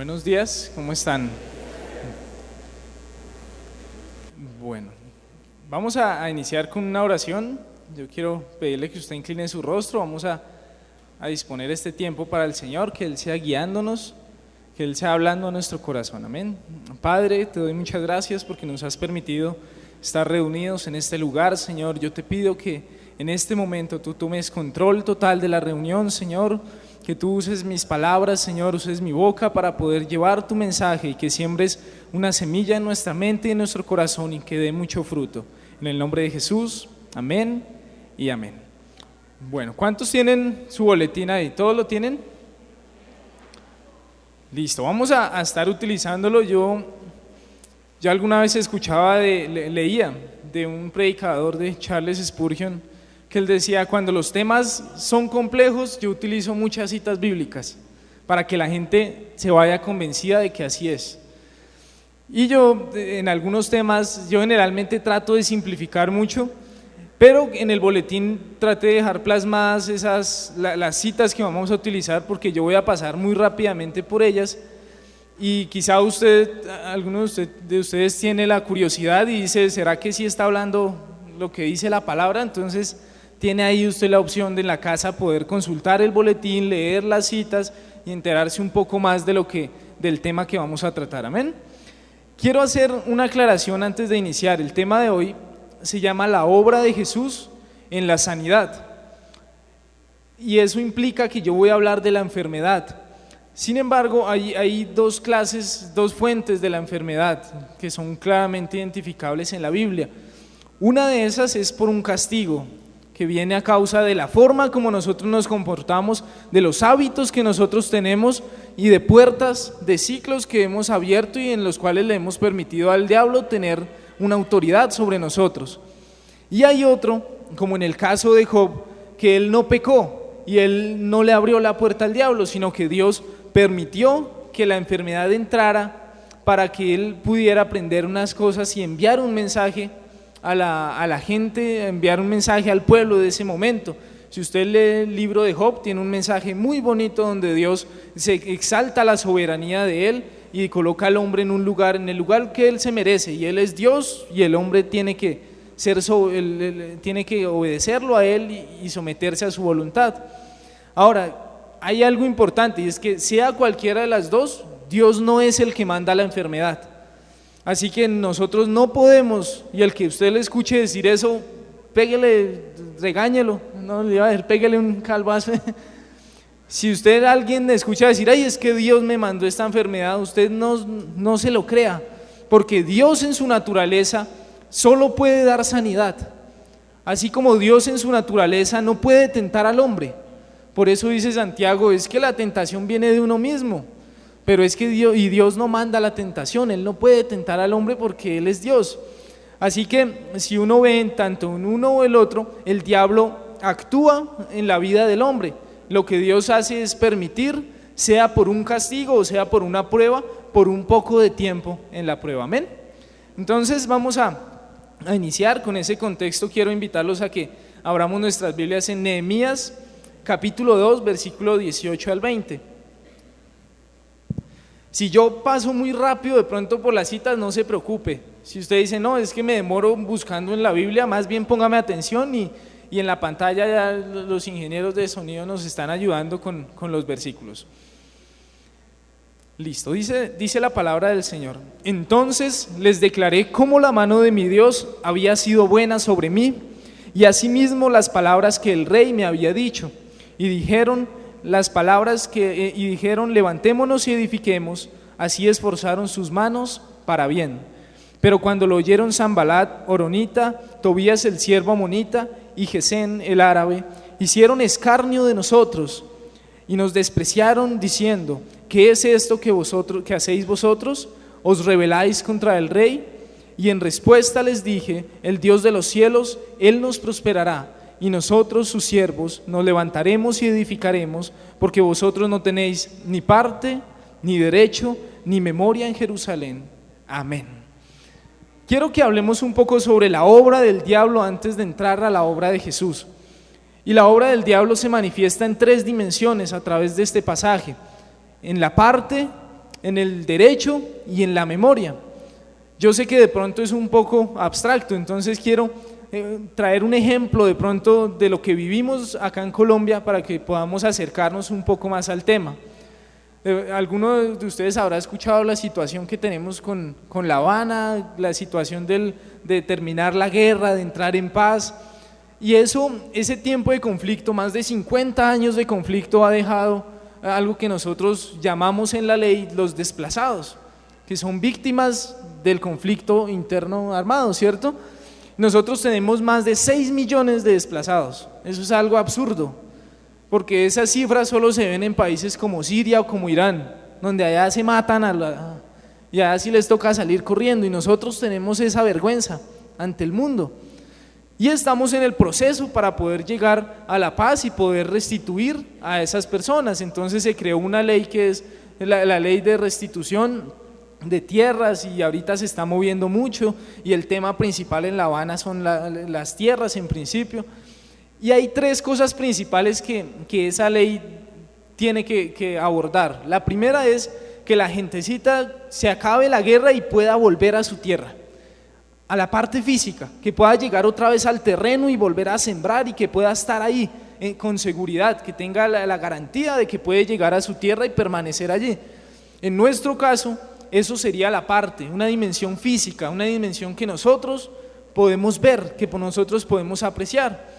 Buenos días, ¿cómo están? Bueno, vamos a iniciar con una oración. Yo quiero pedirle que usted incline su rostro. Vamos a disponer este tiempo para el Señor, que Él sea guiándonos, que Él sea hablando a nuestro corazón. Amén. Padre, te doy muchas gracias porque nos has permitido estar reunidos en este lugar, Señor. Yo te pido que en este momento tú tomes control total de la reunión, Señor. Que tú uses mis palabras, Señor, uses mi boca para poder llevar tu mensaje y que siembres una semilla en nuestra mente y en nuestro corazón y que dé mucho fruto. En el nombre de Jesús, amén y amén. Bueno, ¿cuántos tienen su boletín ahí? ¿Todos lo tienen? Listo, vamos a estar utilizándolo. Yo alguna vez escuchaba, leía de un predicador de Charles Spurgeon, que él decía: cuando los temas son complejos, yo utilizo muchas citas bíblicas para que la gente se vaya convencida de que así es. Y yo en algunos temas, yo generalmente trato de simplificar mucho, pero en el boletín traté de dejar plasmadas las citas que vamos a utilizar, porque yo voy a pasar muy rápidamente por ellas. Y quizá alguno de ustedes tiene la curiosidad y dice: ¿será que sí está hablando lo que dice la palabra? Entonces tiene ahí usted la opción de en la casa poder consultar el boletín, leer las citas y enterarse un poco más del tema que vamos a tratar. Amén. Quiero hacer una aclaración antes de iniciar. El tema de hoy se llama la obra de Jesús en la sanidad, y eso implica que yo voy a hablar de la enfermedad. Sin embargo, hay dos fuentes de la enfermedad que son claramente identificables en la Biblia. Una de esas es por un castigo que viene a causa de la forma como nosotros nos comportamos, de los hábitos que nosotros tenemos y de puertas, de ciclos que hemos abierto y en los cuales le hemos permitido al diablo tener una autoridad sobre nosotros. Y hay otro, como en el caso de Job, que él no pecó y él no le abrió la puerta al diablo, sino que Dios permitió que la enfermedad entrara para que él pudiera aprender unas cosas y enviar un mensaje a la gente, enviar un mensaje al pueblo de ese momento. Si usted lee el libro de Job, tiene un mensaje muy bonito donde Dios se exalta la soberanía de él y coloca al hombre en el lugar que él se merece, y él es Dios y el hombre tiene que obedecerlo a él y someterse a su voluntad. Ahora, hay algo importante, y es que sea cualquiera de las dos, Dios no es el que manda la enfermedad. Así que nosotros no podemos, y el que usted le escuche decir eso, péguele, regáñelo, no le iba a decir péguele un calvazo. Si alguien le escucha decir: ay, es que Dios me mandó esta enfermedad, usted no se lo crea, porque Dios en su naturaleza solo puede dar sanidad, así como Dios en su naturaleza no puede tentar al hombre. Por eso dice Santiago: es que la tentación viene de uno mismo. Pero es que Dios no manda la tentación, Él no puede tentar al hombre porque Él es Dios. Así que si uno ve tanto en uno o el otro, el diablo actúa en la vida del hombre. Lo que Dios hace es permitir, sea por un castigo o sea por una prueba, por un poco de tiempo en la prueba. Amén. Entonces vamos a iniciar con ese contexto. Quiero invitarlos a que abramos nuestras Biblias en Nehemías capítulo 2, versículo 18 al 20. Si yo paso muy rápido de pronto por las citas, no se preocupe. Si usted dice: no, es que me demoro buscando en la Biblia, más bien póngame atención y en la pantalla ya los ingenieros de sonido nos están ayudando con los versículos. Listo, dice la palabra del Señor: entonces les declaré cómo la mano de mi Dios había sido buena sobre mí, y asimismo las palabras que el rey me había dicho, y dijeron: levantémonos y edifiquemos. Así esforzaron sus manos para bien. Pero cuando lo oyeron Sanbalat horonita, Tobías el siervo amonita y Gesén el árabe, hicieron escarnio de nosotros y nos despreciaron diciendo: ¿qué es esto que hacéis vosotros? ¿Os rebeláis contra el rey? Y en respuesta les dije: el Dios de los cielos, Él nos prosperará, y nosotros sus siervos nos levantaremos y edificaremos, porque vosotros no tenéis ni parte, ni derecho, ni memoria en Jerusalén. Amén. Quiero que hablemos un poco sobre la obra del diablo antes de entrar a la obra de Jesús. Y la obra del diablo se manifiesta en tres dimensiones a través de este pasaje: en la parte en el derecho y en la memoria. Yo sé que de pronto es un poco abstracto, entonces quiero traer un ejemplo de pronto de lo que vivimos acá en Colombia para que podamos acercarnos un poco más al tema. Alguno de ustedes habrá escuchado la situación que tenemos con La Habana, la situación de terminar la guerra, de entrar en paz, y ese tiempo de conflicto, más de 50 años de conflicto, ha dejado algo que nosotros llamamos en la ley los desplazados, que son víctimas del conflicto interno armado, ¿cierto? Nosotros tenemos más de 6 millones de desplazados. Eso es algo absurdo, porque esas cifras solo se ven en países como Siria o como Irán, donde allá se matan y allá sí les toca salir corriendo, y nosotros tenemos esa vergüenza ante el mundo. Y estamos en el proceso para poder llegar a la paz y poder restituir a esas personas. Entonces se creó una ley que es la ley de restitución de tierras, y ahorita se está moviendo mucho, y el tema principal en La Habana son las tierras en principio. Y hay 3 cosas principales que esa ley tiene que abordar. La primera es que la gentecita se acabe la guerra y pueda volver a su tierra, a la parte física, que pueda llegar otra vez al terreno y volver a sembrar, y que pueda estar ahí con seguridad, que tenga la garantía de que puede llegar a su tierra y permanecer allí. En nuestro caso, eso sería la parte, una dimensión física, una dimensión que nosotros podemos ver, que nosotros podemos apreciar,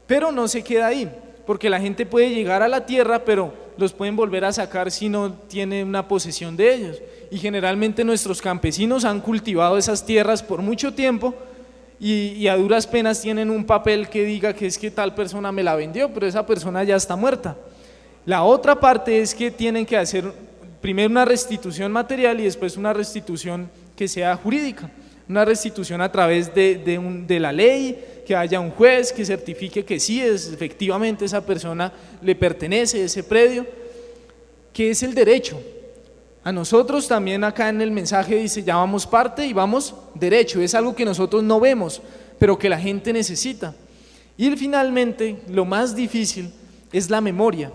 pero no se queda ahí, porque la gente puede llegar a la tierra, pero los pueden volver a sacar si no tiene una posesión de ellos, y generalmente nuestros campesinos han cultivado esas tierras por mucho tiempo, y a duras penas tienen un papel que diga que es que tal persona me la vendió, pero esa persona ya está muerta. La otra parte es que tienen que hacer primero una restitución material y después una restitución que sea jurídica, una restitución a través de la ley, que haya un juez que certifique que sí, efectivamente esa persona le pertenece ese predio, que es el derecho. A nosotros también acá en el mensaje dice, ya vamos parte y vamos derecho, es algo que nosotros no vemos, pero que la gente necesita. Y finalmente, lo más difícil es la memoria.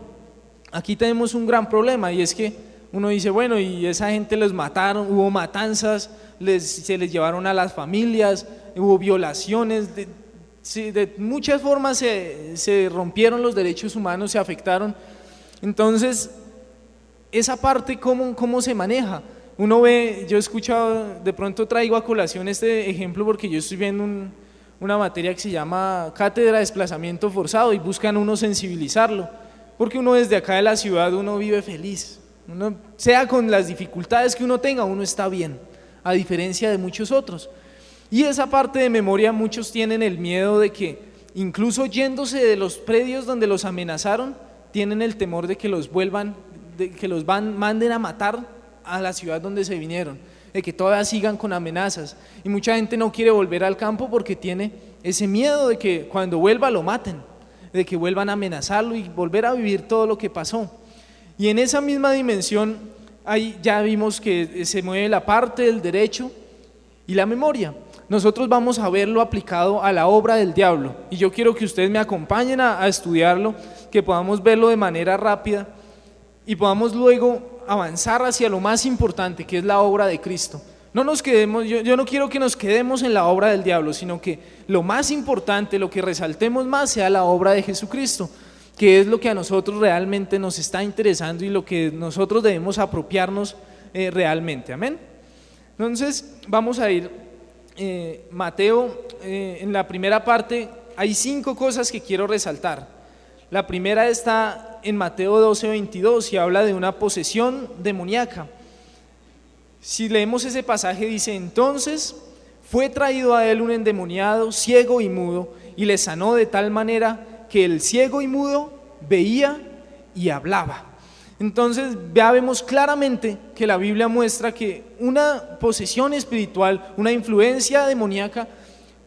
Aquí tenemos un gran problema, y es que uno dice, bueno, y esa gente les mataron, hubo matanzas, se les llevaron a las familias, hubo violaciones, de muchas formas se rompieron los derechos humanos, se afectaron. Entonces, esa parte, ¿cómo se maneja? Uno ve, yo he escuchado, de pronto traigo a colación este ejemplo porque yo estoy viendo una materia que se llama Cátedra de Desplazamiento Forzado, y buscan uno sensibilizarlo, porque uno desde acá de la ciudad, uno vive feliz. Uno, sea con las dificultades que uno tenga, uno está bien, a diferencia de muchos otros. Y esa parte de memoria, muchos tienen el miedo de que, incluso yéndose de los predios donde los amenazaron, tienen el temor de que los manden a matar a la ciudad donde se vinieron, de que todavía sigan con amenazas. Y mucha gente no quiere volver al campo porque tiene ese miedo de que cuando vuelva lo maten, de que vuelvan a amenazarlo y volver a vivir todo lo que pasó. Y en esa misma dimensión, ahí ya vimos que se mueve la parte del derecho y la memoria. Nosotros vamos a verlo aplicado a la obra del diablo, y yo quiero que ustedes me acompañen a estudiarlo, que podamos verlo de manera rápida y podamos luego avanzar hacia lo más importante, que es la obra de Cristo. No nos quedemos, yo no quiero que nos quedemos en la obra del diablo, sino que lo más importante, lo que resaltemos más, sea la obra de Jesucristo, que es lo que a nosotros realmente nos está interesando y lo que nosotros debemos apropiarnos realmente. Amén. Entonces vamos a ir Mateo, en la primera parte hay 5 cosas que quiero resaltar. La primera está en Mateo 12:22 y habla de una posesión demoníaca. Si leemos ese pasaje, dice: entonces fue traído a él un endemoniado, ciego y mudo, y le sanó de tal manera que el ciego y mudo veía y hablaba. Entonces ya vemos claramente que la Biblia muestra que una posesión espiritual, una influencia demoníaca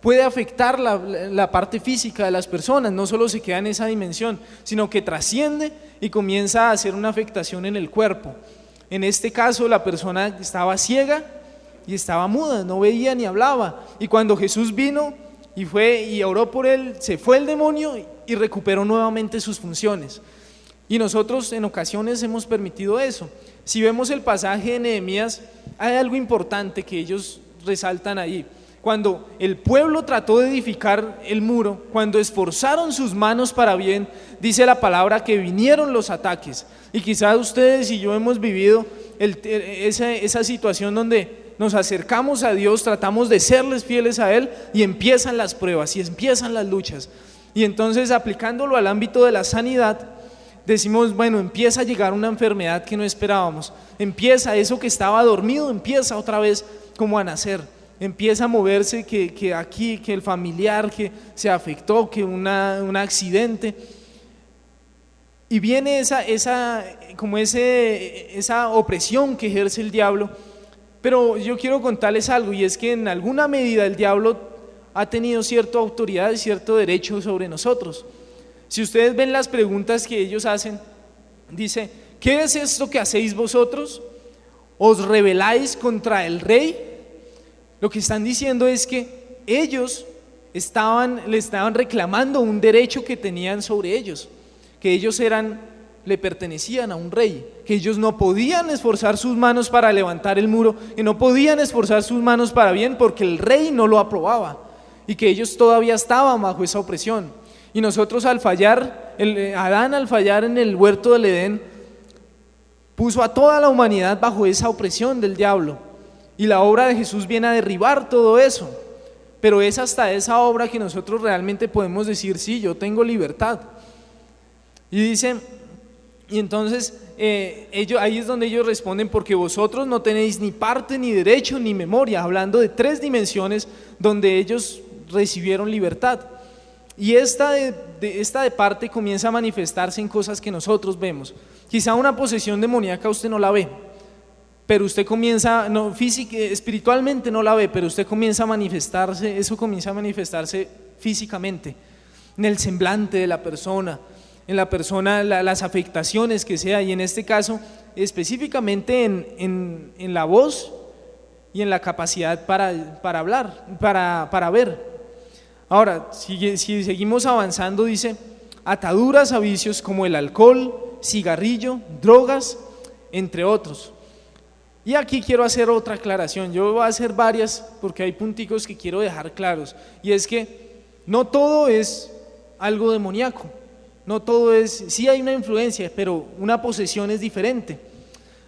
puede afectar la parte física de las personas. No solo se queda en esa dimensión, sino que trasciende y comienza a hacer una afectación en el cuerpo. En este caso, la persona estaba ciega y estaba muda, no veía ni hablaba, y cuando Jesús vino y fue y oró por él, se fue el demonio y recuperó nuevamente sus funciones. Y nosotros en ocasiones hemos permitido eso. Si vemos el pasaje de Nehemías, hay algo importante que ellos resaltan ahí. Cuando el pueblo trató de edificar el muro, cuando esforzaron sus manos para bien, dice la palabra que vinieron los ataques. Y quizás ustedes y yo hemos vivido esa situación donde nos acercamos a Dios, tratamos de serles fieles a Él y empiezan las pruebas y empiezan las luchas. Y entonces, aplicándolo al ámbito de la sanidad, decimos, bueno, empieza a llegar una enfermedad que no esperábamos, empieza eso que estaba dormido, empieza otra vez como a nacer, empieza a moverse que aquí, que el familiar que se afectó, que un accidente, y viene esa opresión que ejerce el diablo. Pero yo quiero contarles algo, y es que en alguna medida el diablo ha tenido cierta autoridad y cierto derecho sobre nosotros. Si ustedes ven las preguntas que ellos hacen, dice, ¿qué es esto que hacéis vosotros? ¿Os rebeláis contra el rey? Lo que están diciendo es que ellos le estaban reclamando un derecho que tenían sobre ellos, que ellos le pertenecían a un rey, que ellos no podían esforzar sus manos para levantar el muro, que no podían esforzar sus manos para bien porque el rey no lo aprobaba y que ellos todavía estaban bajo esa opresión. Y nosotros al fallar, Adán al fallar en el huerto del Edén, puso a toda la humanidad bajo esa opresión del diablo. Y la obra de Jesús viene a derribar todo eso. Pero es hasta esa obra que nosotros realmente podemos decir, sí, yo tengo libertad. Y dice, y entonces ahí es donde ellos responden, porque vosotros no tenéis ni parte, ni derecho, ni memoria, hablando de 3 dimensiones donde ellos recibieron libertad. Y esta de parte comienza a manifestarse en cosas que nosotros vemos. Quizá una posesión demoníaca usted no la ve, pero usted comienza, espiritualmente no la ve, pero usted comienza a manifestarse, eso comienza a manifestarse físicamente, en el semblante de la persona, en la persona, las afectaciones que sea, y en este caso específicamente en la voz y en la capacidad para hablar, para ver. Ahora, si seguimos avanzando, dice, ataduras a vicios como el alcohol, cigarrillo, drogas, entre otros. Y aquí quiero hacer otra aclaración, yo voy a hacer varias porque hay punticos que quiero dejar claros, y es que no todo es algo demoníaco, no todo es, sí hay una influencia, pero una posesión es diferente.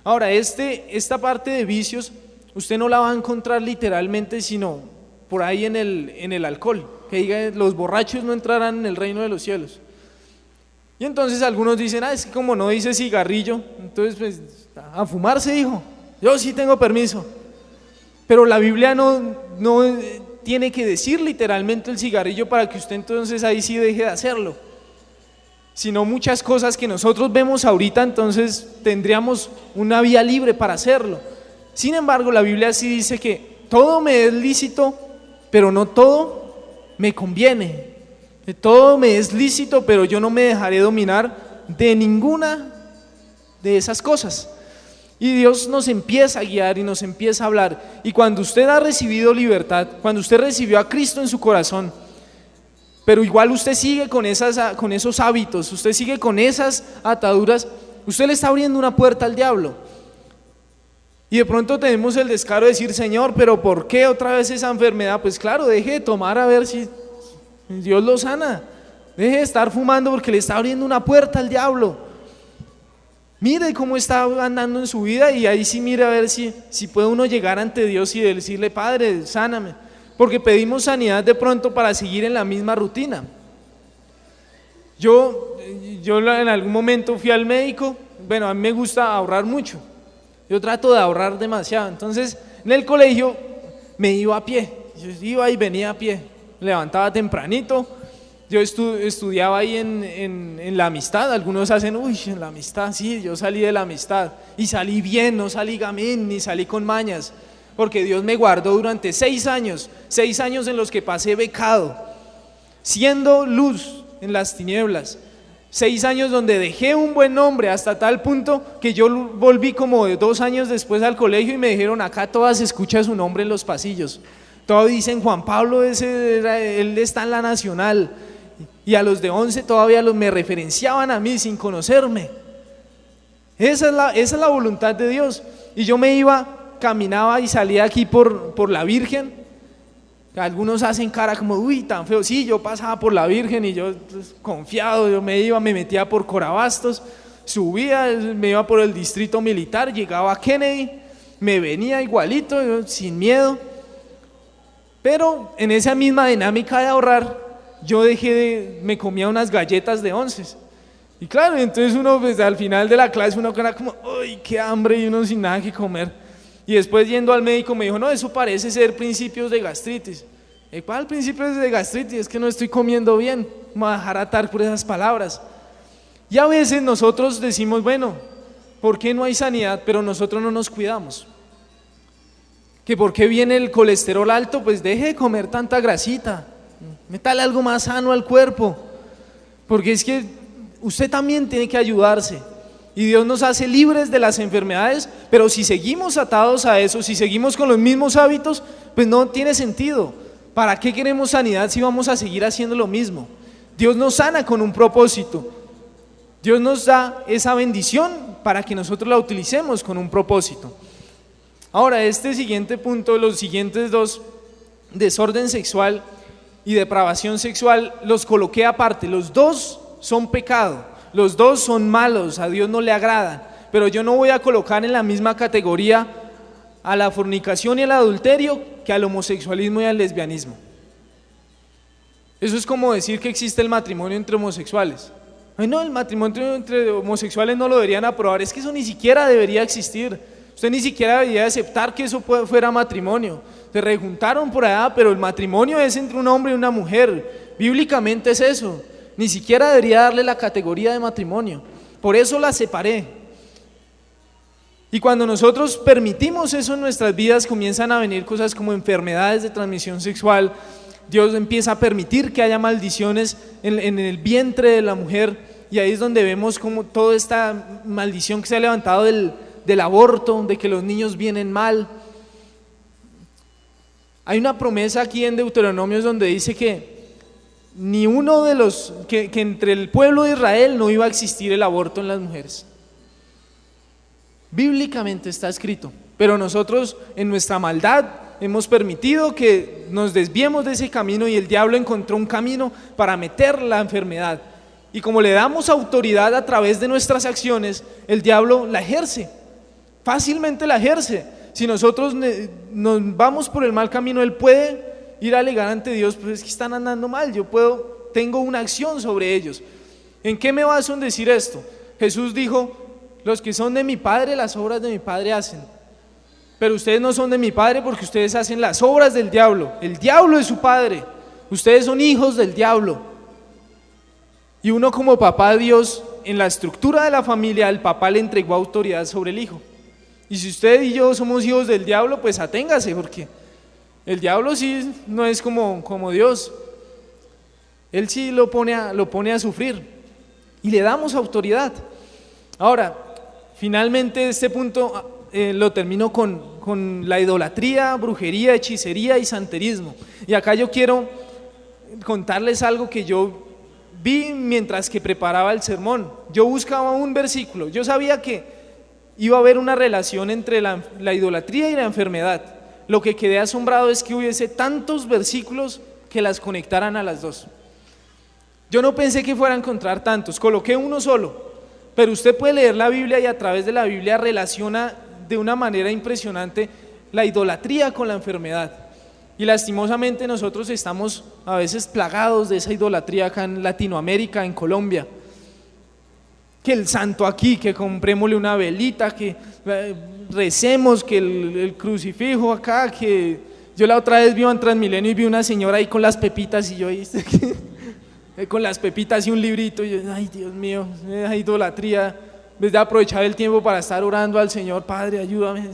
Ahora, esta parte de vicios, usted no la va a encontrar literalmente, sino por ahí en el alcohol, que diga, los borrachos no entrarán en el reino de los cielos. Y entonces algunos dicen, es que como no dice cigarrillo, entonces pues a fumar se dijo, yo sí tengo permiso. Pero la Biblia no tiene que decir literalmente el cigarrillo para que usted entonces ahí sí deje de hacerlo, sino muchas cosas que nosotros vemos ahorita, entonces tendríamos una vía libre para hacerlo. Sin embargo, la Biblia sí dice que todo me es lícito, pero no todo me conviene. Todo me es lícito, pero yo no me dejaré dominar de ninguna de esas cosas. Y Dios nos empieza a guiar y nos empieza a hablar. Y cuando usted ha recibido libertad, cuando usted recibió a Cristo en su corazón, pero igual usted sigue con esos hábitos, usted sigue con esas ataduras, usted le está abriendo una puerta al diablo. Y de pronto tenemos el descaro de decir, Señor, pero ¿por qué otra vez esa enfermedad? Pues claro, deje de tomar a ver si Dios lo sana. Deje de estar fumando porque le está abriendo una puerta al diablo. Mire cómo está andando en su vida y ahí sí mire a ver si puede uno llegar ante Dios y decirle, Padre, sáname. Porque pedimos sanidad de pronto para seguir en la misma rutina. Yo en algún momento fui al médico, bueno, a mí me gusta ahorrar mucho. Yo trato de ahorrar demasiado, entonces en el colegio me iba a pie, yo iba y venía a pie, levantaba tempranito, yo estudiaba ahí en la Amistad, algunos hacen, en la Amistad, sí, yo salí de la Amistad y salí bien, no salí gamín ni salí con mañas, porque Dios me guardó durante 6 años en los que pasé becado, siendo luz en las tinieblas. 6 años donde dejé un buen nombre hasta tal punto que yo volví como de 2 años después al colegio y me dijeron, acá todas se escucha su nombre en los pasillos, todos dicen Juan Pablo, él está en la Nacional, y a los de 11 todavía me referenciaban a mí sin conocerme. Esa es la voluntad de Dios. Y yo me iba, caminaba y salía aquí por la Virgen. Algunos hacen cara como, uy, tan feo. Sí, yo pasaba por la Virgen y yo pues, confiado, yo me metía por Corabastos, subía, me iba por el distrito militar, llegaba a Kennedy, me venía igualito, yo, sin miedo. Pero en esa misma dinámica de ahorrar, yo me comía unas galletas de 11. Y claro, entonces uno pues, al final de la clase uno era como, uy, qué hambre, y uno sin nada que comer. Y después yendo al médico me dijo, no, eso parece ser principios de gastritis. ¿Cuál principios de gastritis? Es que no estoy comiendo bien, me voy a dejar atar por esas palabras. Y a veces nosotros decimos, bueno, ¿por qué no hay sanidad? Pero nosotros no nos cuidamos. ¿Que por qué viene el colesterol alto? Pues deje de comer tanta grasita, métale algo más sano al cuerpo, porque es que usted también tiene que ayudarse. Y Dios nos hace libres de las enfermedades, pero si seguimos atados a eso, si seguimos con los mismos hábitos, pues no tiene sentido. ¿Para qué queremos sanidad si vamos a seguir haciendo lo mismo? Dios nos sana con un propósito. Dios nos da esa bendición para que nosotros la utilicemos con un propósito. Ahora, este siguiente punto, los siguientes dos, desorden sexual y depravación sexual, los coloqué aparte. Los dos son pecado, los dos son malos, a Dios no le agradan, pero yo no voy a colocar en la misma categoría a la fornicación y al adulterio que al homosexualismo y al lesbianismo. Eso es como decir que existe el matrimonio entre homosexuales. Ay, no, el matrimonio entre homosexuales no lo deberían aprobar, es que eso ni siquiera debería existir. Usted ni siquiera debería aceptar que eso fuera matrimonio. Se rejuntaron por allá, pero el matrimonio es entre un hombre y una mujer. Bíblicamente es eso. Ni siquiera debería darle la categoría de matrimonio. Por eso la separé. Y cuando nosotros permitimos eso en nuestras vidas, comienzan a venir cosas como enfermedades de transmisión sexual. Dios empieza a permitir que haya maldiciones en el vientre de la mujer, y ahí es donde vemos como toda esta maldición que se ha levantado del aborto, de que los niños vienen mal. Hay una promesa aquí en Deuteronomios donde dice que ni uno de los, que entre el pueblo de Israel no iba a existir el aborto en las mujeres. Bíblicamente está escrito, pero nosotros en nuestra maldad hemos permitido que nos desviemos de ese camino, y el diablo encontró un camino para meter la enfermedad. Y como le damos autoridad a través de nuestras acciones, el diablo la ejerce, fácilmente la ejerce. Si nosotros nos vamos por el mal camino, él puede ir a alegar ante Dios, pues es que están andando mal, tengo una acción sobre ellos. ¿En qué me baso en decir esto? Jesús dijo, los que son de mi Padre, las obras de mi Padre hacen. Pero ustedes no son de mi Padre porque ustedes hacen las obras del diablo. El diablo es su padre. Ustedes son hijos del diablo. Y uno como papá, Dios, en la estructura de la familia, el papá le entregó autoridad sobre el hijo. Y si usted y yo somos hijos del diablo, pues aténgase, porque el diablo sí no es como Dios. Él sí lo pone a sufrir, y le damos autoridad. Ahora, finalmente este punto lo termino con la idolatría, brujería, hechicería y santerismo. Y acá yo quiero contarles algo que yo vi mientras que preparaba el sermón. Yo buscaba un versículo, yo sabía que iba a haber una relación entre la idolatría y la enfermedad. Lo que quedé asombrado es que hubiese tantos versículos que las conectaran a las dos. Yo no pensé que fuera a encontrar tantos, coloqué uno solo, pero usted puede leer la Biblia y a través de la Biblia relaciona de una manera impresionante la idolatría con la enfermedad. Y lastimosamente nosotros estamos a veces plagados de esa idolatría acá en Latinoamérica, en Colombia. Que el santo aquí, que comprémosle una velita, que recemos, que el crucifijo acá, que yo la otra vez vi en Transmilenio y vi una señora ahí con las pepitas, y yo ahí con las pepitas y un librito, y yo, ay Dios mío, esa idolatría, en vez de aprovechar el tiempo para estar orando al Señor, Padre, ayúdame.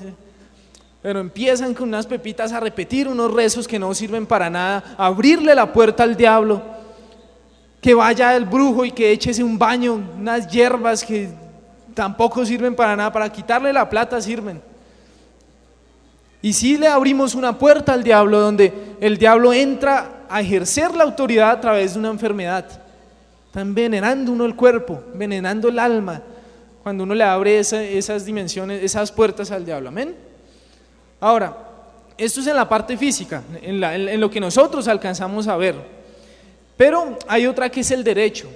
Pero empiezan con unas pepitas a repetir unos rezos que no sirven para nada, a abrirle la puerta al diablo, que vaya el brujo y que échese un baño, unas hierbas que tampoco sirven para nada, para quitarle la plata sirven. Y si le abrimos una puerta al diablo, donde el diablo entra a ejercer la autoridad a través de una enfermedad. está envenenando uno el cuerpo, envenenando el alma, cuando uno le abre esas dimensiones, esas puertas al diablo, amén. Ahora, esto es en la parte física, en lo que nosotros alcanzamos a ver, pero hay otra que es el derecho.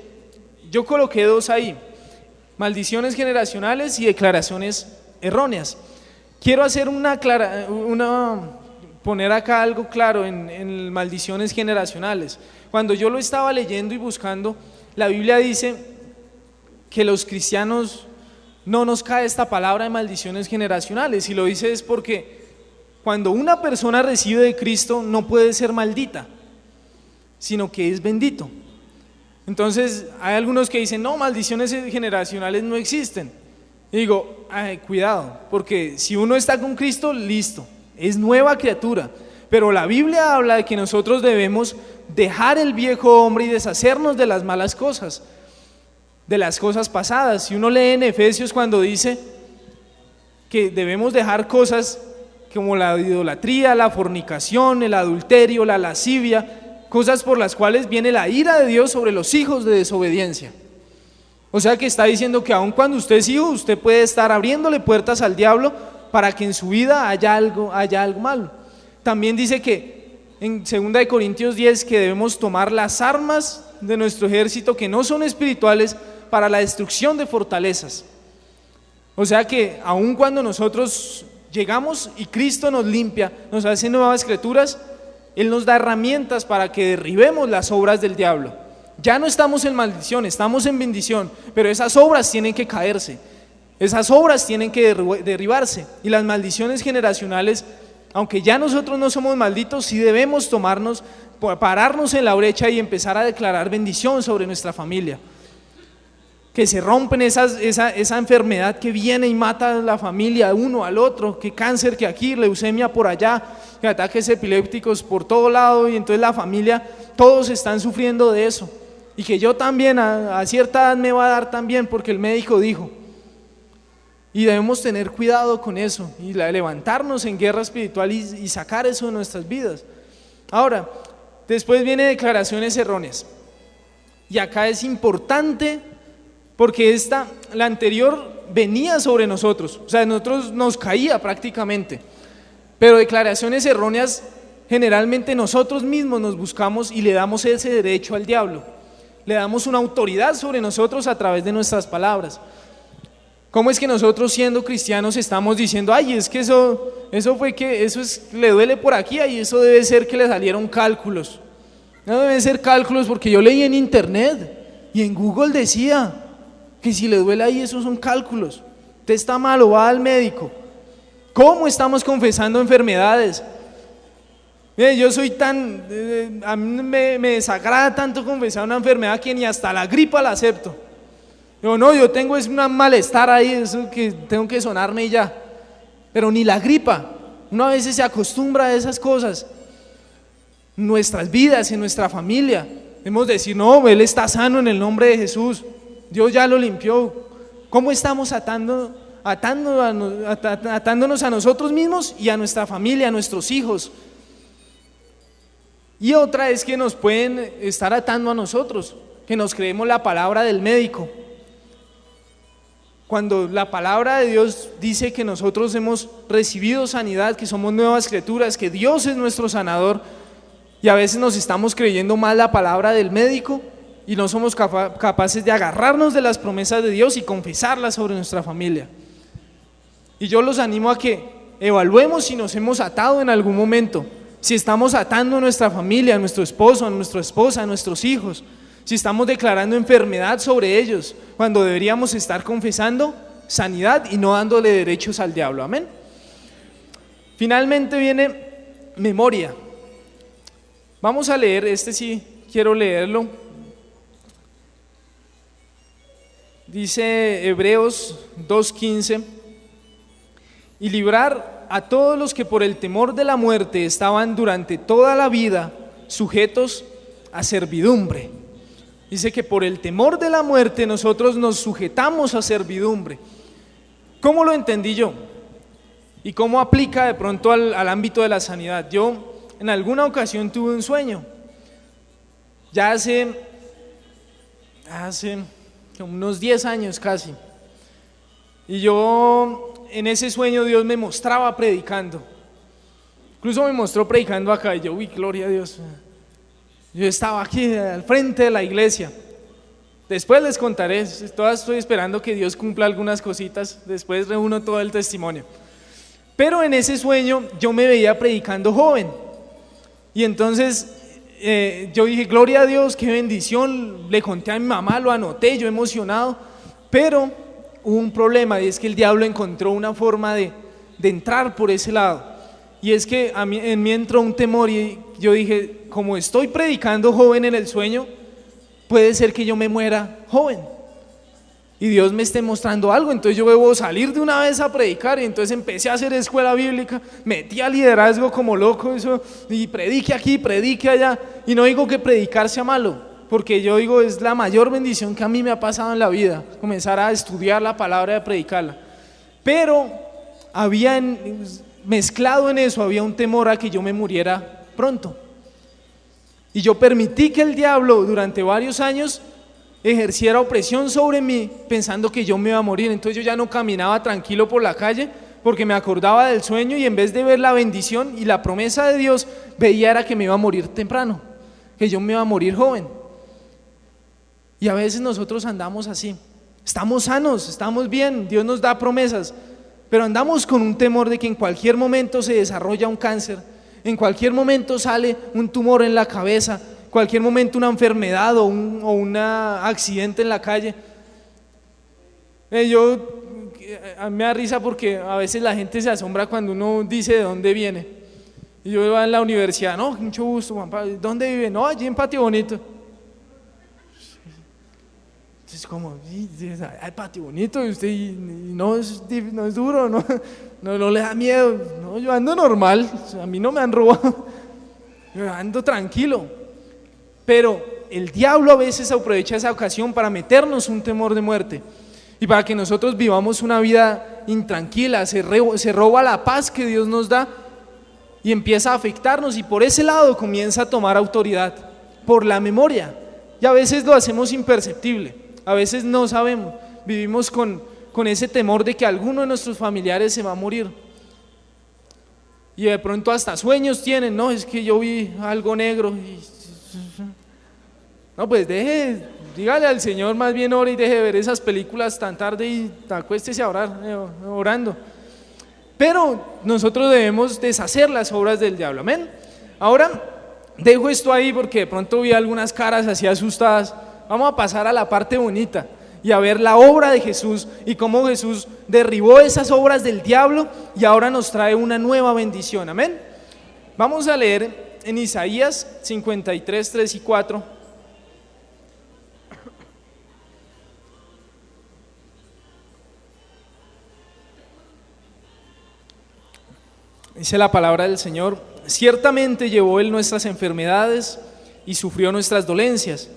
Yo coloqué dos ahí: maldiciones generacionales y declaraciones erróneas. Quiero hacer poner acá algo claro en maldiciones generacionales. Cuando yo lo estaba leyendo y buscando, la Biblia dice que los cristianos no nos cae esta palabra de maldiciones generacionales, y lo dice es porque cuando una persona recibe de Cristo no puede ser maldita, sino que es bendito. Entonces hay algunos que dicen, no, maldiciones generacionales no existen. Y digo, cuidado, porque si uno está con Cristo, listo, es nueva criatura. Pero la Biblia habla de que nosotros debemos dejar el viejo hombre y deshacernos de las malas cosas, de las cosas pasadas. Si uno lee en Efesios cuando dice que debemos dejar cosas como la idolatría, la fornicación, el adulterio, la lascivia, cosas por las cuales viene la ira de Dios sobre los hijos de desobediencia. O sea que está diciendo que aun cuando usted es hijo, usted puede estar abriéndole puertas al diablo para que en su vida haya algo malo. También dice que en 2 Corintios 10 que debemos tomar las armas de nuestro ejército que no son espirituales para la destrucción de fortalezas. O sea que aun cuando nosotros llegamos y Cristo nos limpia, nos hace nuevas criaturas, Él nos da herramientas para que derribemos las obras del diablo. Ya no estamos en maldición, estamos en bendición, pero esas obras tienen que caerse, esas obras tienen que derribarse. Y las maldiciones generacionales, aunque ya nosotros no somos malditos, sí debemos pararnos en la brecha y empezar a declarar bendición sobre nuestra familia. Que se rompen esa enfermedad que viene y mata a la familia, uno al otro, que cáncer que aquí, leucemia por allá, que ataques epilépticos por todo lado, y entonces la familia, todos están sufriendo de eso. Y que yo también a cierta edad me va a dar también porque el médico dijo. Y debemos tener cuidado con eso y levantarnos en guerra espiritual y sacar eso de nuestras vidas. Ahora, después viene declaraciones erróneas. Y acá es importante porque la anterior venía sobre nosotros, o sea, nosotros nos caía prácticamente. Pero declaraciones erróneas, generalmente nosotros mismos nos buscamos y le damos ese derecho al diablo. Le damos una autoridad sobre nosotros a través de nuestras palabras. ¿Cómo es que nosotros siendo cristianos estamos diciendo, ay, es que le duele por aquí, y eso debe ser que le salieron cálculos? No deben ser cálculos porque yo leí en internet y en Google decía que si le duele ahí, esos son cálculos. Usted está malo, va al médico. ¿Cómo estamos confesando enfermedades? Yo soy a mí me desagrada tanto confesar una enfermedad que ni hasta la gripa la acepto. Yo tengo un malestar ahí, eso que tengo que sonarme y ya. Pero ni la gripa. Uno a veces se acostumbra a esas cosas. En nuestras vidas, en nuestra familia, debemos decir, no, Él está sano en el nombre de Jesús. Dios ya lo limpió. ¿Cómo estamos atándonos a nosotros mismos y a nuestra familia, a nuestros hijos? Y otra es que nos pueden estar atando a nosotros, que nos creemos la palabra del médico. Cuando la palabra de Dios dice que nosotros hemos recibido sanidad, que somos nuevas criaturas, que Dios es nuestro sanador, y a veces nos estamos creyendo mal la palabra del médico y no somos capaces de agarrarnos de las promesas de Dios y confesarlas sobre nuestra familia. Y yo los animo a que evaluemos si nos hemos atado en algún momento, si estamos atando a nuestra familia, a nuestro esposo, a nuestra esposa, a nuestros hijos, si estamos declarando enfermedad sobre ellos, cuando deberíamos estar confesando sanidad y no dándole derechos al diablo, amén. Finalmente viene memoria. Vamos a leer, sí quiero leerlo. Dice Hebreos 2:15: y librar a todos los que por el temor de la muerte estaban durante toda la vida sujetos a servidumbre. Dice que por el temor de la muerte nosotros nos sujetamos a servidumbre. ¿Cómo lo entendí yo? ¿Y cómo aplica de pronto al ámbito de la sanidad? Yo en alguna ocasión tuve un sueño, ya hace hace como unos 10 años casi. Y yo en ese sueño Dios me mostraba predicando. Incluso me mostró predicando acá y yo, uy, gloria a Dios. Yo estaba aquí al frente de la iglesia. Después les contaré, todavía estoy esperando que Dios cumpla algunas cositas, después reúno todo el testimonio. Pero en ese sueño yo me veía predicando joven. Y entonces yo dije, gloria a Dios, qué bendición. Le conté a mi mamá, lo anoté, yo emocionado. Pero hubo un problema y es que el diablo encontró una forma de entrar por ese lado. Y es que en mí entró un temor y yo dije, como estoy predicando joven en el sueño, puede ser que yo me muera joven y Dios me esté mostrando algo, entonces yo debo salir de una vez a predicar. Y entonces empecé a hacer escuela bíblica, metí a liderazgo como loco eso, y predique aquí, predique allá. Y no digo que predicar sea malo, porque yo digo es la mayor bendición que a mí me ha pasado en la vida, comenzar a estudiar la palabra y a predicarla. Pero mezclado en eso había un temor a que yo me muriera pronto. Y yo permití que el diablo durante varios años ejerciera opresión sobre mí pensando que yo me iba a morir. Entonces yo ya no caminaba tranquilo por la calle porque me acordaba del sueño y en vez de ver la bendición y la promesa de Dios, veía era que me iba a morir temprano, que yo me iba a morir joven. Y a veces nosotros andamos así, estamos sanos, estamos bien, Dios nos da promesas, pero andamos con un temor de que en cualquier momento se desarrolla un cáncer, en cualquier momento sale un tumor en la cabeza, en cualquier momento una enfermedad o un accidente en la calle. A mí me da risa porque a veces la gente se asombra cuando uno dice de dónde viene. Y yo iba en la universidad, no, mucho gusto, Juan Pablo, ¿dónde vive? No, allí en Patio Bonito. Entonces como, ay, Patio Bonito, y usted no es duro, no le da miedo. No, yo ando normal, a mí no me han robado, yo ando tranquilo. Pero el diablo a veces aprovecha esa ocasión para meternos un temor de muerte y para que nosotros vivamos una vida intranquila. Se roba la paz que Dios nos da y empieza a afectarnos, y por ese lado comienza a tomar autoridad por la memoria, y a veces lo hacemos imperceptible. A veces no sabemos, vivimos con ese temor de que alguno de nuestros familiares se va a morir. Y de pronto hasta sueños tienen, no, es que yo vi algo negro. No, pues dígale al Señor más bien ore y deje de ver esas películas tan tarde y acuéstese a orar, orando. Pero nosotros debemos deshacer las obras del diablo, amén. Ahora dejo esto ahí porque de pronto vi algunas caras así asustadas. Vamos a pasar a la parte bonita y a ver la obra de Jesús y cómo Jesús derribó esas obras del diablo y ahora nos trae una nueva bendición, amén. Vamos a leer en Isaías 53, 3 y 4. Dice la palabra del Señor: ciertamente llevó Él nuestras enfermedades y sufrió nuestras dolencias,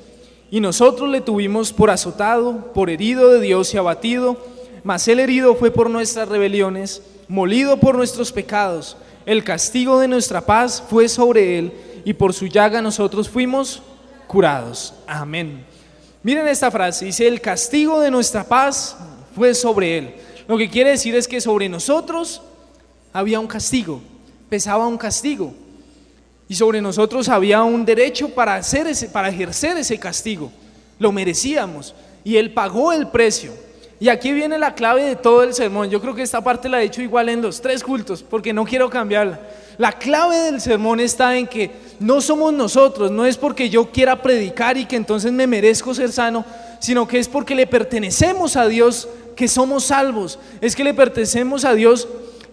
y nosotros le tuvimos por azotado, por herido de Dios y abatido. Mas Él herido fue por nuestras rebeliones, molido por nuestros pecados. El castigo de nuestra paz fue sobre Él, y por su llaga nosotros fuimos curados. Amén. Miren esta frase, dice: el castigo de nuestra paz fue sobre Él. Lo que quiere decir es que sobre nosotros había un castigo, pesaba un castigo, y sobre nosotros había un derecho para ejercer ese castigo. Lo merecíamos y Él pagó el precio. Y aquí viene la clave de todo el sermón. Yo creo que esta parte la he hecho igual en los 3 cultos porque no quiero cambiarla. La clave del sermón está en que no somos nosotros, no es porque yo quiera predicar y que entonces me merezco ser sano, sino que es porque le pertenecemos a Dios que somos salvos. Es que le pertenecemos a Dios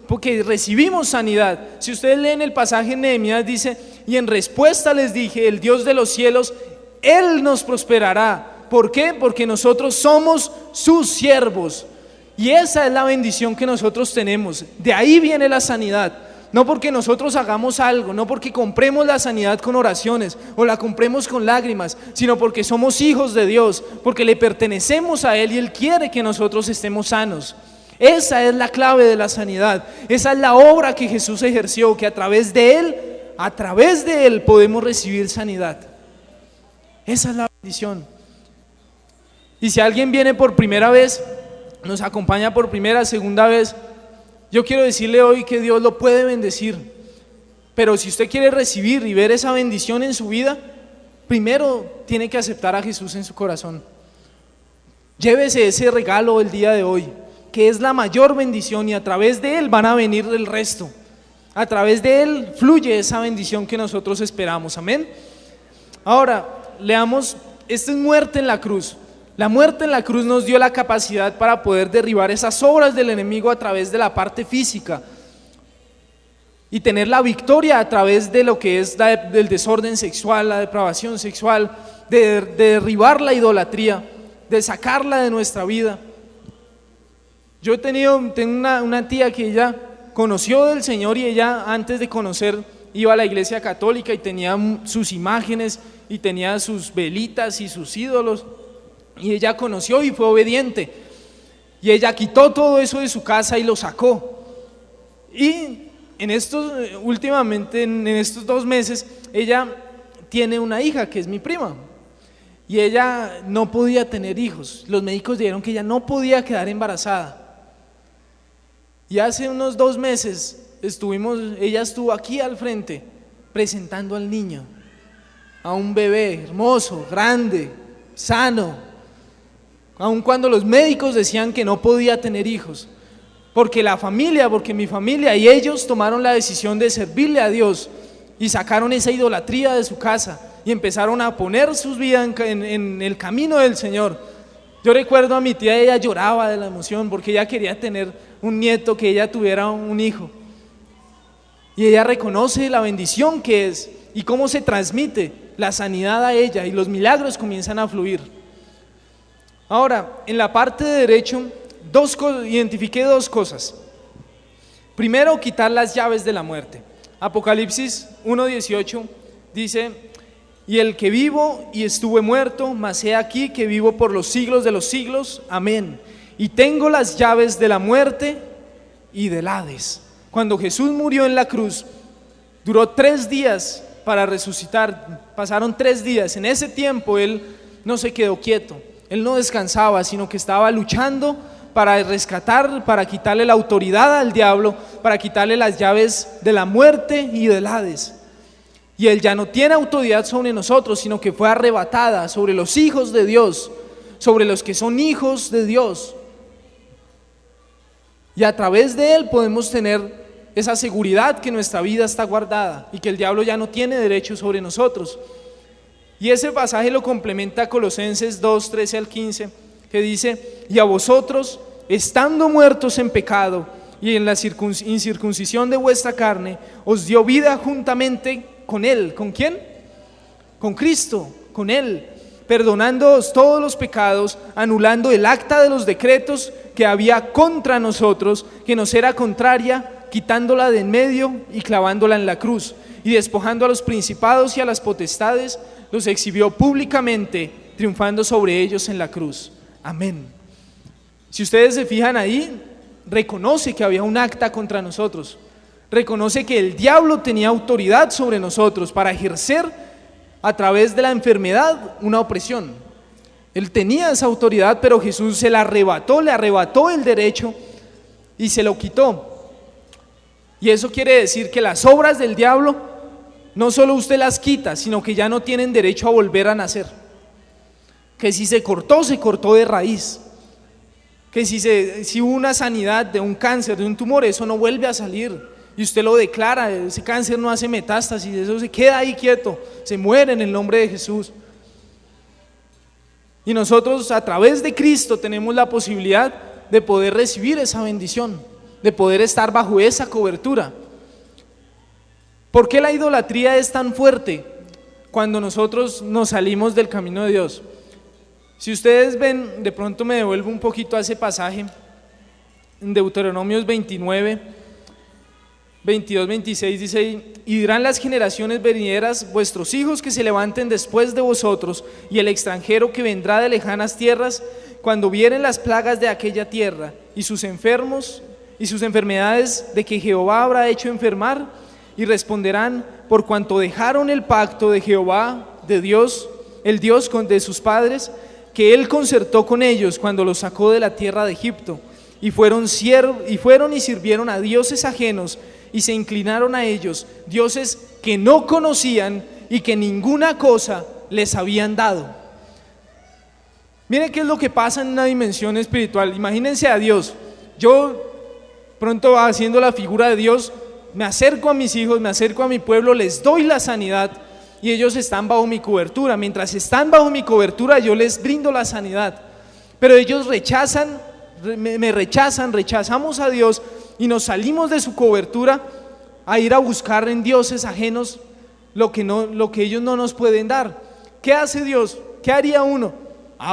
porque recibimos sanidad. Si ustedes leen el pasaje en Nehemías, dice: y en respuesta les dije, el Dios de los cielos, Él nos prosperará. ¿Por qué? Porque nosotros somos sus siervos. Y esa es la bendición que nosotros tenemos. De ahí viene la sanidad. No porque nosotros hagamos algo, no porque compremos la sanidad con oraciones o la compremos con lágrimas, sino porque somos hijos de Dios, porque le pertenecemos a Él y Él quiere que nosotros estemos sanos. Esa es la clave de la sanidad. Esa es la obra que Jesús ejerció, que a través de Él podemos recibir sanidad. Esa es la bendición. Y si alguien viene por primera vez, nos acompaña por primera, segunda vez, yo quiero decirle hoy que Dios lo puede bendecir. Pero si usted quiere recibir y ver esa bendición en su vida, primero tiene que aceptar a Jesús en su corazón. Llévese ese regalo el día de hoy, que es la mayor bendición, y a través de él van a venir el resto. A través de él fluye esa bendición que nosotros esperamos. Amén. Ahora, leamos, esta es muerte en la cruz. La muerte en la cruz nos dio la capacidad para poder derribar esas obras del enemigo a través de la parte física y tener la victoria a través de lo que es del desorden sexual, la depravación sexual, de derribar la idolatría, de sacarla de nuestra vida. Yo tengo una tía que ella conoció del Señor, y ella antes de conocer iba a la iglesia católica y tenía sus imágenes y tenía sus velitas y sus ídolos, y ella conoció y fue obediente, y ella quitó todo eso de su casa y lo sacó. Y últimamente en estos 2 meses ella tiene una hija que es mi prima, y ella no podía tener hijos. Los médicos dijeron que ella no podía quedar embarazada. Y hace unos 2 meses ella estuvo aquí al frente presentando al niño, a un bebé hermoso, grande, sano, aun cuando los médicos decían que no podía tener hijos, porque mi familia y ellos tomaron la decisión de servirle a Dios y sacaron esa idolatría de su casa y empezaron a poner sus vidas en el camino del Señor. Yo recuerdo a mi tía, ella lloraba de la emoción porque ella quería tener un nieto, que ella tuviera un hijo, y ella reconoce la bendición que es y cómo se transmite la sanidad a ella, y los milagros comienzan a fluir. Ahora, en la parte de derecho, identifiqué 2 cosas. Primero, quitar las llaves de la muerte. Apocalipsis 1:18 dice: y el que vivo y estuve muerto, mas he aquí que vivo por los siglos de los siglos, amén, y tengo las llaves de la muerte y del Hades. Cuando Jesús murió en la cruz, duró 3 días para resucitar. Pasaron 3 días. En ese tiempo él no se quedó quieto, él no descansaba, sino que estaba luchando para rescatar, para quitarle la autoridad al diablo, para quitarle las llaves de la muerte y del Hades. Y él ya no tiene autoridad sobre nosotros, sino que fue arrebatada sobre los hijos de Dios, sobre los que son hijos de Dios. Y a través de él podemos tener esa seguridad que nuestra vida está guardada y que el diablo ya no tiene derecho sobre nosotros. Y ese pasaje lo complementa Colosenses 2:13-15, que dice: y a vosotros, estando muertos en pecado y en la incircuncisión de vuestra carne, os dio vida juntamente con él. ¿Con quién? Con Cristo, con él, perdonándoos todos los pecados, anulando el acta de los decretos que había contra nosotros, que nos era contraria, quitándola de en medio y clavándola en la cruz, y despojando a los principados y a las potestades, los exhibió públicamente, triunfando sobre ellos en la cruz. Amén. Si ustedes se fijan ahí, reconoce que había un acta contra nosotros, reconoce que el diablo tenía autoridad sobre nosotros para ejercer a través de la enfermedad una opresión. Él tenía esa autoridad, pero Jesús se la arrebató, le arrebató el derecho y se lo quitó. Y eso quiere decir que las obras del diablo no solo usted las quita, sino que ya no tienen derecho a volver a nacer. Que si se cortó de raíz. Que si hubo una sanidad de un cáncer, de un tumor, eso no vuelve a salir. Y usted lo declara, ese cáncer no hace metástasis, eso se queda ahí quieto, se muere en el nombre de Jesús. Y nosotros a través de Cristo tenemos la posibilidad de poder recibir esa bendición, de poder estar bajo esa cobertura. ¿Por qué la idolatría es tan fuerte cuando nosotros nos salimos del camino de Dios? Si ustedes ven, de pronto me devuelvo un poquito a ese pasaje en Deuteronomios 29, 22, 26 dice: y dirán las generaciones venideras, vuestros hijos que se levanten después de vosotros, y el extranjero que vendrá de lejanas tierras, cuando vieren las plagas de aquella tierra y sus enfermos y sus enfermedades de que Jehová habrá hecho enfermar, y responderán: por cuanto dejaron el pacto de Jehová, de Dios, el Dios de sus padres, que Él concertó con ellos cuando los sacó de la tierra de Egipto, y fueron y sirvieron a dioses ajenos, y se inclinaron a ellos, dioses que no conocían y que ninguna cosa les habían dado. Miren qué es lo que pasa en una dimensión espiritual. Imagínense a Dios. Yo, pronto haciendo la figura de Dios, me acerco a mis hijos, me acerco a mi pueblo, les doy la sanidad y ellos están bajo mi cobertura. Mientras están bajo mi cobertura, yo les brindo la sanidad. Pero ellos rechazamos a Dios y nos salimos de su cobertura a ir a buscar en dioses ajenos lo que ellos no nos pueden dar. ¿Qué hace Dios? ¿Qué haría uno?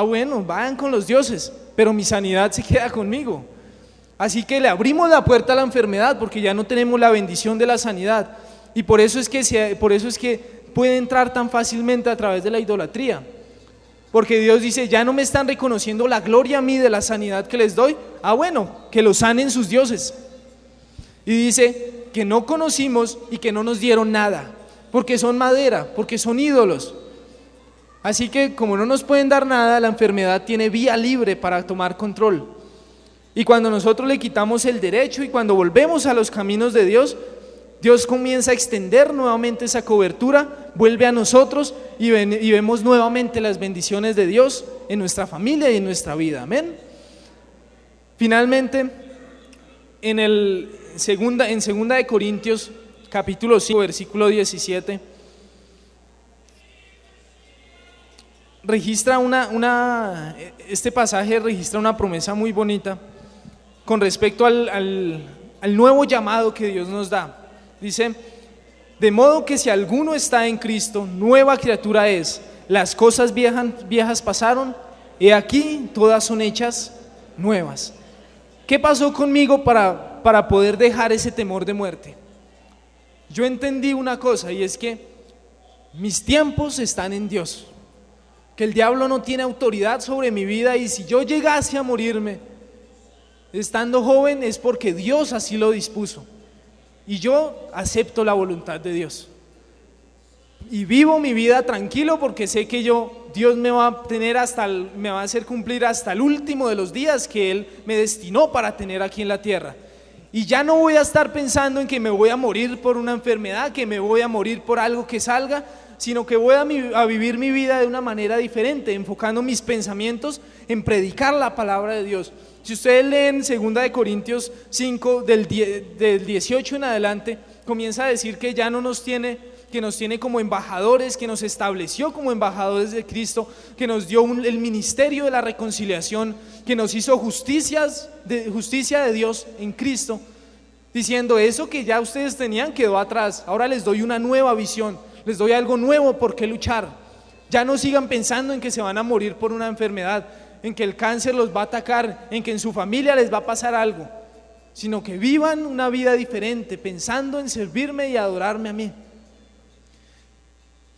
Bueno, vayan con los dioses, pero mi sanidad se queda conmigo. Así que le abrimos la puerta a la enfermedad porque ya no tenemos la bendición de la sanidad. Y por eso es que puede entrar tan fácilmente a través de la idolatría. Porque Dios dice, ya no me están reconociendo la gloria a mí de la sanidad que les doy. Bueno, que los sanen sus dioses. Y dice que no conocimos y que no nos dieron nada, porque son madera, porque son ídolos. Así que como no nos pueden dar nada, la enfermedad tiene vía libre para tomar control. Y cuando nosotros le quitamos el derecho y cuando volvemos a los caminos de Dios, Dios comienza a extender nuevamente esa cobertura, vuelve a nosotros y vemos nuevamente las bendiciones de Dios en nuestra familia y en nuestra vida. Amén. Finalmente, en segunda de Corintios, capítulo 5, versículo 17, este pasaje registra una promesa muy bonita con respecto al nuevo llamado que Dios nos da. Dice, de modo que si alguno está en Cristo, nueva criatura es, las cosas viejas pasaron, he aquí todas son hechas nuevas. ¿Qué pasó conmigo para poder dejar ese temor de muerte? Yo entendí una cosa, y es que mis tiempos están en Dios, que el diablo no tiene autoridad sobre mi vida, y si yo llegase a morirme estando joven es porque Dios así lo dispuso, y yo acepto la voluntad de Dios y vivo mi vida tranquilo porque sé que Dios me va a hacer cumplir hasta el último de los días que Él me destinó para tener aquí en la tierra. Y ya no voy a estar pensando en que me voy a morir por una enfermedad, que me voy a morir por algo que salga, sino que voy a vivir mi vida de una manera diferente, enfocando mis pensamientos en predicar la palabra de Dios. Si ustedes leen 2 de Corintios 5 del 18 en adelante, comienza a decir que ya no nos tiene, que nos tiene como embajadores, que nos estableció como embajadores de Cristo, que nos dio el ministerio de la reconciliación, que nos hizo justicia de Dios en Cristo, diciendo eso que ya ustedes tenían quedó atrás, ahora les doy una nueva visión, les doy algo nuevo por qué luchar. Ya no sigan pensando en que se van a morir por una enfermedad, en que el cáncer los va a atacar, en que en su familia les va a pasar algo, sino que vivan una vida diferente, pensando en servirme y adorarme a mí.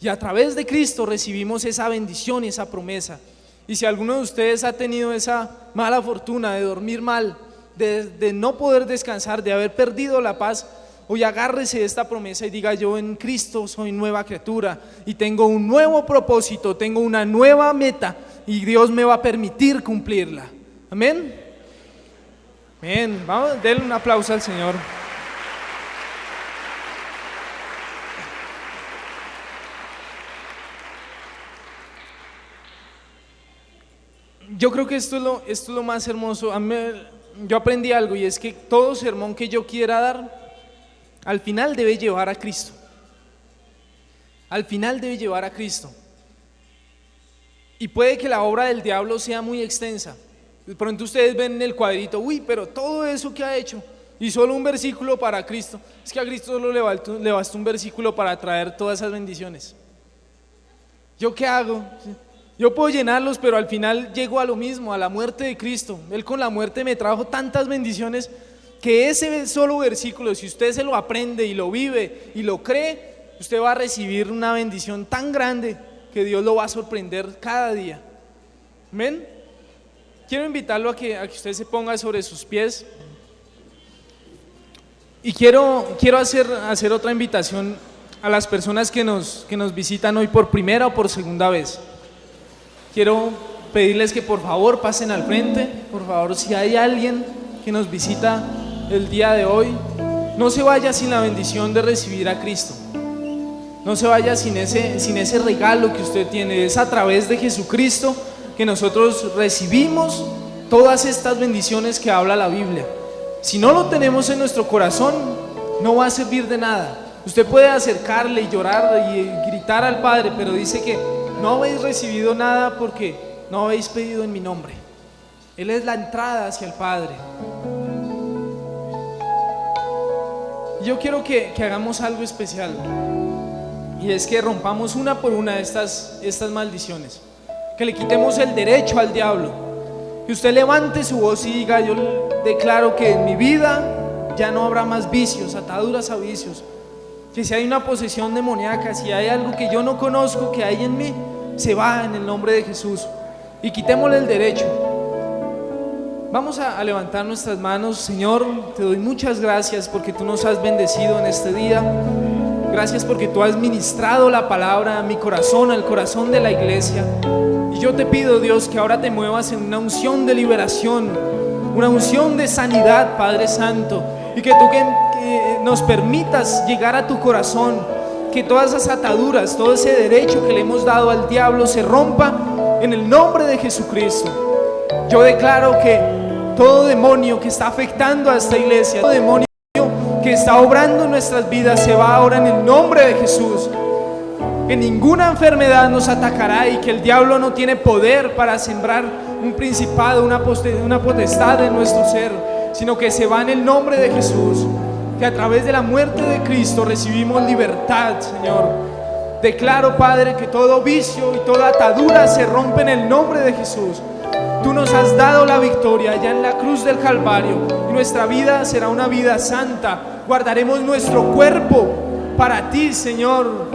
Y a través de Cristo recibimos esa bendición y esa promesa. Y si alguno de ustedes ha tenido esa mala fortuna de dormir mal, de no poder descansar, de haber perdido la paz, hoy agárrese de esta promesa y diga: yo en Cristo soy nueva criatura y tengo un nuevo propósito, tengo una nueva meta y Dios me va a permitir cumplirla. Amén. Amén. Vamos a darle un aplauso al Señor. Yo creo que esto es lo más hermoso. Yo aprendí algo, y es que todo sermón que yo quiera dar, al final debe llevar a Cristo. Al final debe llevar a Cristo. Y puede que la obra del diablo sea muy extensa. De pronto ustedes ven en el cuadrito: uy, pero todo eso que ha hecho, y solo un versículo para Cristo. Es que a Cristo solo le basta un versículo para traer todas esas bendiciones. ¿Yo qué hago? Yo puedo llenarlos, pero al final llego a lo mismo, a la muerte de Cristo. Él con la muerte me trajo tantas bendiciones que ese solo versículo, si usted se lo aprende y lo vive y lo cree, usted va a recibir una bendición tan grande que Dios lo va a sorprender cada día. Amén. Quiero invitarlo a que usted se ponga sobre sus pies, y quiero hacer otra invitación a las personas que nos visitan hoy por primera o por segunda vez. Quiero pedirles que por favor pasen al frente. Por favor, si hay alguien que nos visita el día de hoy, no se vaya sin la bendición de recibir a Cristo. No se vaya sin ese regalo que usted tiene. Es a través de Jesucristo que nosotros recibimos todas estas bendiciones que habla la Biblia. Si no lo tenemos en nuestro corazón, no va a servir de nada. Usted puede acercarle y llorar y gritar al Padre, pero dice que no habéis recibido nada porque no habéis pedido en mi nombre. Él es la entrada hacia el Padre. Yo quiero que hagamos algo especial, y es que rompamos una por una estas maldiciones, que le quitemos el derecho al diablo, que usted levante su voz y diga: yo declaro que en mi vida ya no habrá más vicios, ataduras a vicios, que si hay una posesión demoníaca, si hay algo que yo no conozco que hay en mí, se va en el nombre de Jesús, y quitémosle el derecho. Vamos a levantar nuestras manos. Señor, te doy muchas gracias porque tú nos has bendecido en este día. Gracias porque tú has ministrado la palabra a mi corazón, al corazón de la iglesia. Y yo te pido, Dios, que ahora te muevas en una unción de liberación, una unción de sanidad, Padre Santo, y que tú que nos permitas llegar a tu corazón, que todas esas ataduras, todo ese derecho que le hemos dado al diablo se rompa en el nombre de Jesucristo. Yo declaro que todo demonio que está afectando a esta iglesia, todo demonio que está obrando en nuestras vidas, se va ahora en el nombre de Jesús. Que ninguna enfermedad nos atacará y que el diablo no tiene poder para sembrar un principado, una potestad en nuestro ser, sino que se va en el nombre de Jesús. Que a través de la muerte de Cristo recibimos libertad, Señor. Declaro, Padre, que todo vicio y toda atadura se rompe en el nombre de Jesús. Tú nos has dado la victoria allá en la cruz del Calvario, y nuestra vida será una vida santa. Guardaremos nuestro cuerpo para ti, Señor,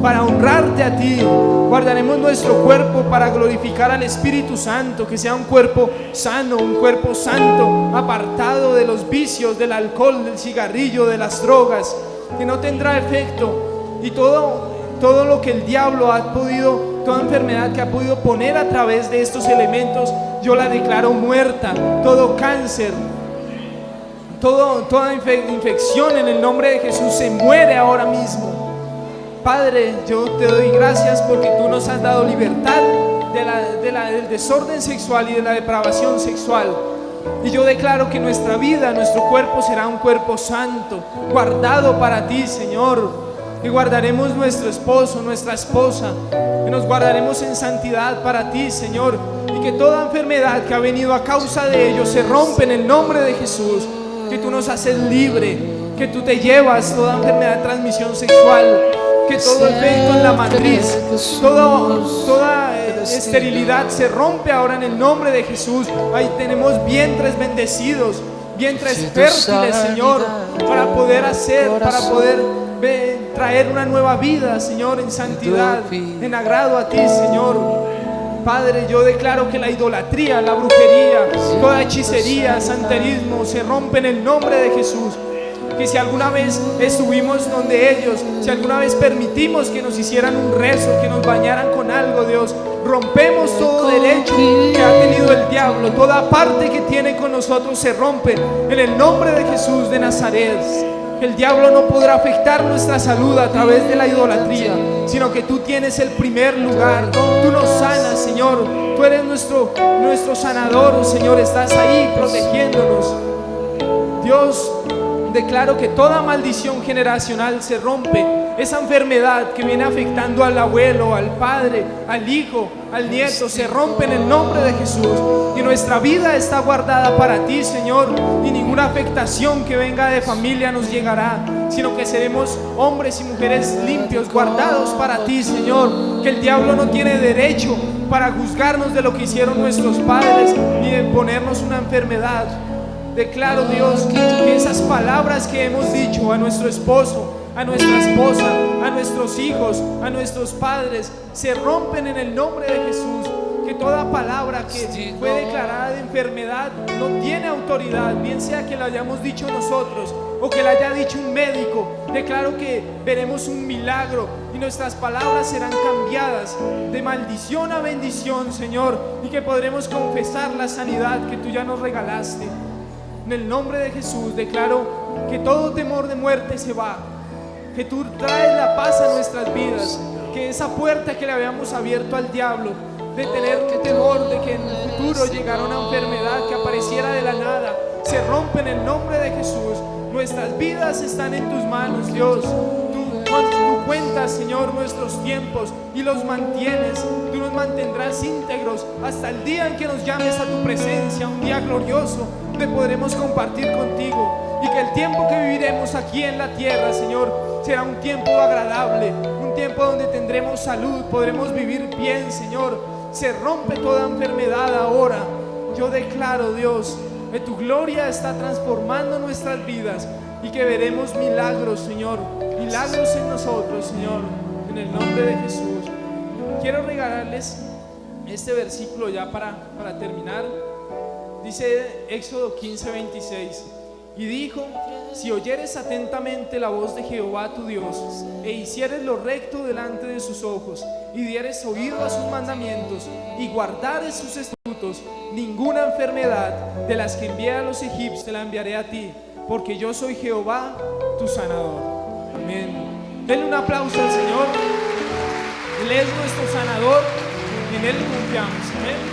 para honrarte a ti. Guardaremos nuestro cuerpo para glorificar al Espíritu Santo, que sea un cuerpo sano, un cuerpo santo, apartado de los vicios, del alcohol, del cigarrillo, de las drogas, que no tendrá efecto. Y todo lo que el diablo ha podido, toda enfermedad que ha podido poner a través de estos elementos, yo la declaro muerta. Todo cáncer, toda infección en el nombre de Jesús se muere ahora mismo. Padre, yo te doy gracias porque tú nos has dado libertad del desorden sexual y de la depravación sexual. Y yo declaro que nuestra vida, nuestro cuerpo será un cuerpo santo, guardado para ti, Señor. Que guardaremos nuestro esposo, nuestra esposa, que nos guardaremos en santidad para ti, Señor, y que toda enfermedad que ha venido a causa de ellos se rompe en el nombre de Jesús. Que tú nos haces libre, que tú te llevas toda enfermedad de transmisión sexual, que todo efecto en la matriz, toda esterilidad se rompe ahora en el nombre de Jesús. Ahí tenemos vientres bendecidos, vientres fértiles, Señor, para poder traer una nueva vida, Señor, en santidad, en agrado a ti, Señor. Padre, yo declaro que la idolatría, la brujería, toda hechicería, santerismo se rompe en el nombre de Jesús. Que si alguna vez estuvimos donde ellos, si alguna vez permitimos que nos hicieran un rezo, que nos bañaran con algo, Dios, rompemos todo derecho que ha tenido el diablo. Toda parte que tiene con nosotros se rompe en el nombre de Jesús de Nazaret. El diablo no podrá afectar nuestra salud a través de la idolatría, sino que tú tienes el primer lugar. Tú nos sanas, Señor. Tú eres nuestro sanador, Señor. Estás ahí protegiéndonos. Dios, declaro que toda maldición generacional se rompe. Esa enfermedad que viene afectando al abuelo, al padre, al hijo, al nieto, se rompe en el nombre de Jesús. Y nuestra vida está guardada para ti, Señor, y ninguna afectación que venga de familia nos llegará, sino que seremos hombres y mujeres limpios, guardados para ti, Señor. Que el diablo no tiene derecho para juzgarnos de lo que hicieron nuestros padres, ni de ponernos una enfermedad. Declaro, Dios, que esas palabras que hemos dicho a nuestro esposo, a nuestra esposa, a nuestros hijos, a nuestros padres, se rompen en el nombre de Jesús. que toda palabra que fue declarada de enfermedad no tiene autoridad, bien sea que lo hayamos dicho nosotros o que lo haya dicho un médico. Declaro que veremos un milagro y nuestras palabras serán cambiadas de maldición a bendición, Señor, y que podremos confesar la sanidad que tú ya nos regalaste. En el nombre de Jesús declaro que todo temor de muerte se va, que tú traes la paz a nuestras vidas, que esa puerta que le habíamos abierto al diablo de tener temor de que en el futuro llegara una enfermedad que apareciera de la nada, se rompe en el nombre de Jesús. Nuestras vidas están en tus manos, Dios. Tú cuentas, Señor, nuestros tiempos y los mantienes. Tú nos mantendrás íntegros hasta el día en que nos llames a tu presencia, un día glorioso donde podremos compartir contigo, y que el tiempo que viviremos aquí en la tierra, Señor, será un tiempo agradable, un tiempo donde tendremos salud, podremos vivir bien, Señor. Se rompe toda enfermedad ahora. Yo declaro, Dios, que tu gloria está transformando nuestras vidas y que veremos milagros, Señor, milagros en nosotros, Señor, en el nombre de Jesús. Quiero regalarles este versículo ya para terminar. Dice Éxodo 15:26, y dijo: si oyeres atentamente la voz de Jehová tu Dios, e hicieres lo recto delante de sus ojos, y dieres oído a sus mandamientos, y guardares sus estatutos, ninguna enfermedad de las que envié a los egipcios te la enviaré a ti, porque yo soy Jehová tu sanador. Amén. Denle un aplauso al Señor. Él es nuestro sanador, en Él confiamos. Amén.